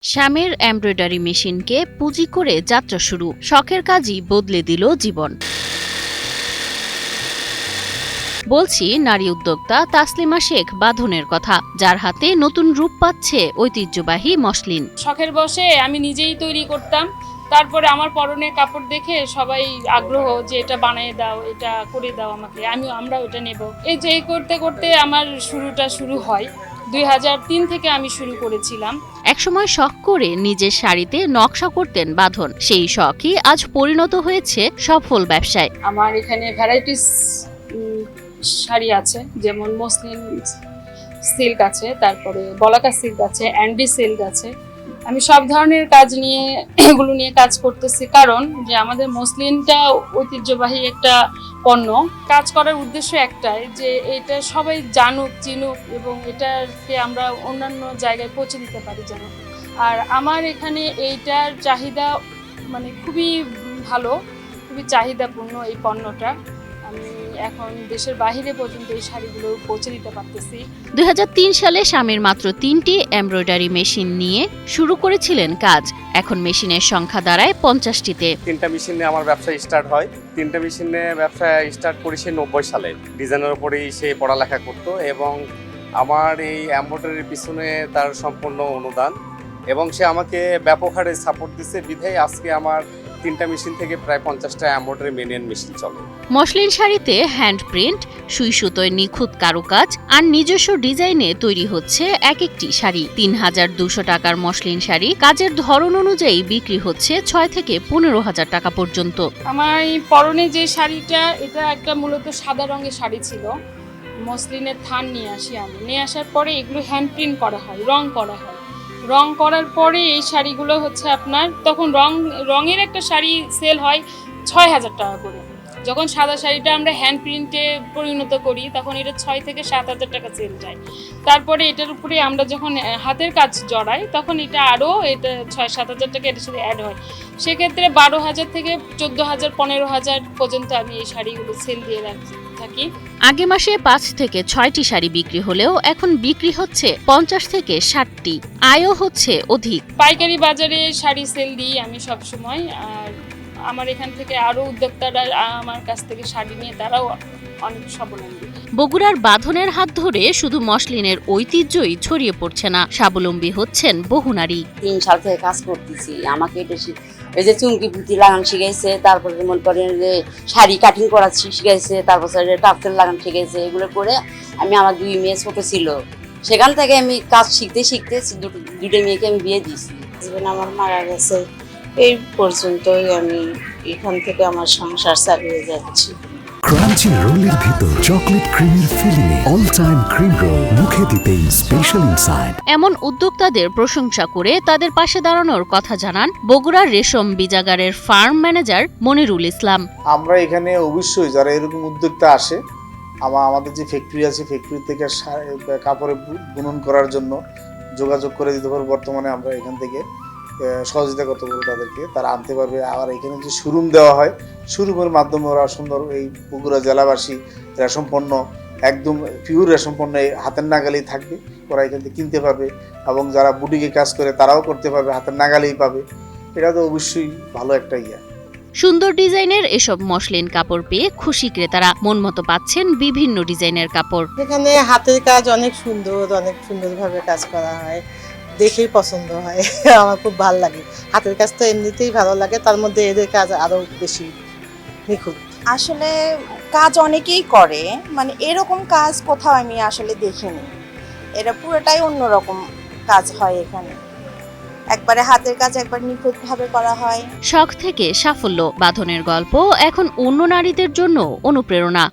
স্বামীর এমব্রয়ডারি মেশিনকে পুঁজি করে যাত্রা শুরু, শখের কাজই বদলে দিল জীবন। বলছি নারী উদ্যোক্তা তাসলিমা শেখ বাঁধনের কথা, যার হাতে নতুন রূপ পাচ্ছে ঐতিহ্যবাহী মসলিন। শখের বশে আমি নিজেই তৈরি করতাম, তারপরে আমার পরনের কাপড় দেখে সবাই আগ্রহ যে এটা বানিয়ে দাও, এটা করে দাও আমাকে, আমরা ওটা নেব। এই যে করতে করতে আমার শুরু হয়। 2003 থেকে আমি শুরু করেছিলাম। একসময় শখ করে নিজের শাড়িতে নকশা করতেন বাঁধন, সেই শখই আজ পরিণত হয়েছে সফল ব্যবসায়। আমার এখানে ভ্যারাইটিস শাড়ি আছে, যেমন মসলিন সিল্ক আছে, তারপরে বলাকা সিল্ক আছে, অ্যান্ডি সিল্ক আছে। আমি সব ধরনের কাজ নিয়ে এগুলো নিয়ে কাজ করতেছি, কারণ যে আমাদের মসলিনটা ঐতিহ্যবাহী একটা পণ্য। কাজ করার উদ্দেশ্য একটাই, যে এটা সবাই জানুক, চিনুক এবং এটাকে আমরা অন্যান্য জায়গায় পৌঁছে দিতে পারি যেন। আর আমার এখানে এইটার চাহিদা মানে খুবই ভালো, খুবই চাহিদাপূর্ণ এই পণ্যটা। আমি এখন দেশের বাইরে পর্যন্ত এই শাড়িগুলো পৌঁছে দিতে পারতেছি। 2003 সালে স্বামীর মাত্র 3টি এমব্রয়ডারি মেশিন নিয়ে শুরু করেছিলেন কাজ। এখন মেশিনের সংখ্যা দাঁড়ায় 50টিতে। 3টা মেশিন নিয়ে আমার ব্যবসা স্টার্ট হয়। 3টা মেশিন নিয়ে ব্যবসা স্টার্ট করি সে 90 সালে। ডিজাইনের উপরেই সে পড়ালেখা করতো এবং আমার এই এমব্রয়ডারির পিছনে তার সম্পূর্ণ অনুদান, এবং সে আমাকে ব্যাপক হারে সাপোর্ট দিচ্ছে। বিধায় আজকে আমার 3টা মেশিন থেকে প্রায় 50টা এমব্রয়ডারি মেশিন চলে। মসলিন শাড়িতে হ্যান্ড প্রিন্ট, সুই সুতোয় নিখুঁত কারুকাজ আর নিজস্ব ডিজাইনে তৈরি হচ্ছে এক একটি শাড়ি। 3200 টাকার মসলিন শাড়ি কাজের ধরন অনুযায়ী বিক্রি হচ্ছে 6 থেকে 15,000 টাকা পর্যন্ত। আমার এই পরনে যে শাড়িটা, এটা একটা মূলত সাদা রঙের শাড়ি ছিল। মসলিনের থান নিয়ে আসার পরে এগুলো হ্যান্ড প্রিন্ট করা হয়, রং করা হয়। রং করার পরে এই শাড়িগুলো হচ্ছে আপনার, তখন রঙের একটা শাড়ি সেল হয় 6,000 টাকা করে। যখন সাদা শাড়িটা আমরা হ্যান্ড প্রিন্টে পরিণত করি, তখন এটা 6 থেকে 7,000 টাকা সেল যায়। তারপরে এটার উপরে আমরা যখন হাতের কাজ জড়াই, তখন এটা 6-7,000 টাকা এটার সাথে অ্যাড হয়। সেক্ষেত্রে 12,000 থেকে 14,000, 15,000 পর্যন্ত আমি এই শাড়িগুলো সেল দিয়ে থাকি। আগে মাসে 5 থেকে 6টি শাড়ি বিক্রি হলেও এখন বিক্রি হচ্ছে 50 থেকে 60টি। আয়ও হচ্ছে অধিক। পাইকারি বাজারে শাড়ি সেল দিই আমি সব সময়। আর আমার এখান থেকে আরো উদ্যোক্তারা আমার কাছ থেকে শাড়ি নিয়ে তারাও অনেক স্বাবলম্বী। বগুড়ার বাঁধনের হাত ধরে শুধু মসলিনের ঐতিহ্যই ছড়িয়ে পড়ছে না, স্বাবলম্বী হচ্ছেন বহু নারী। 3 সাল থেকে কাজ করতেছি। আমাকে এটা এই যে চুমকি পুঁতি লাগানো শিখাইছে, তারপরে মনে করেন যে শাড়ি কাটিং করা শিখাইছে, তারপর টাফসেল লাগানো শিখাইছে। এগুলো করে আমি, আমার 2 মেয়ে ছোট ছিল, সেখান থেকে আমি কাজ শিখতে দুটো মেয়েকে আমি বিয়ে দিয়েছি। হাজবেন্ড আমার মারা গেছে, এই পর্যন্তই আমি এখান থেকে আমার সংসার চালিয়ে যাচ্ছি। ক্রাঞ্চি রোলের ভিতর চকলেট ক্রিমের ফিলিংয়ে অল টাইম ক্রিম রোল, মুখে দিতেই স্পেশাল ইনসাইড। এমন উদ্যোক্তাদের প্রশংসা করে তাদের পাশে দাঁড়ানোর কথা জানান বগুড়ার রেশম বীজাগারের ফার্ম ম্যানেজার মনিরুল ইসলাম। আমরা এখানে অবশ্যই যারা এরকম উদ্যোক্তা আসে, আমাদের যে ফ্যাক্টরি আছে, ফ্যাক্টরি থেকে কাপড়ে বুনন করার জন্য যোগাযোগ করে দিতে পারবো। বর্তমানে আমরা এখান থেকে সহযোগিতা করতে পারবো তাদেরকে, তারা আনতে পারবে। আর এখানে যে শোরুম দেওয়া হয়, শোরুমের মাধ্যমে ওরা সুন্দর এই বগুড়া জেলাবাসী রেশম পণ্য, একদম পিওর রেশম পণ্য হাতের নাগালেই থাকবে, ওরা এখান থেকে কিনতে পারবে। এবং যারা বুটিকে কাজ করে তারাও করতে পারবে, হাতের নাগালেই পাবে। এটা তো অবশ্যই ভালো একটা সুন্দর ডিজাইনের এসব মসলিন কাপড় পেয়ে খুশি ক্রেতারা। মন মতো পাচ্ছেন বিভিন্ন ডিজাইনের কাপড়। এখানে হাতের কাজ অনেক সুন্দরভাবে কাজ করা হয়, দেখেই পছন্দ হয়। আমার খুব ভালো লাগে। হাতের কাজ তো এমনিতেই ভালো লাগে, তার মধ্যে এদের কাজ আরো বেশি নিখুঁত। আসলে কাজ অনেকেই করে, মানে এরকম কাজ কোথাও আমি আসলে দেখিনি। এটা পুরোটাই অন্যরকম কাজ হয় এখানে, একবারে হাতের কাজ একবার নিখুঁতভাবে করা হয়। শখ থেকে সাফল্য, বাঁধনের গল্প এখন অন্য নারীদের জন্য অনুপ্রেরণা।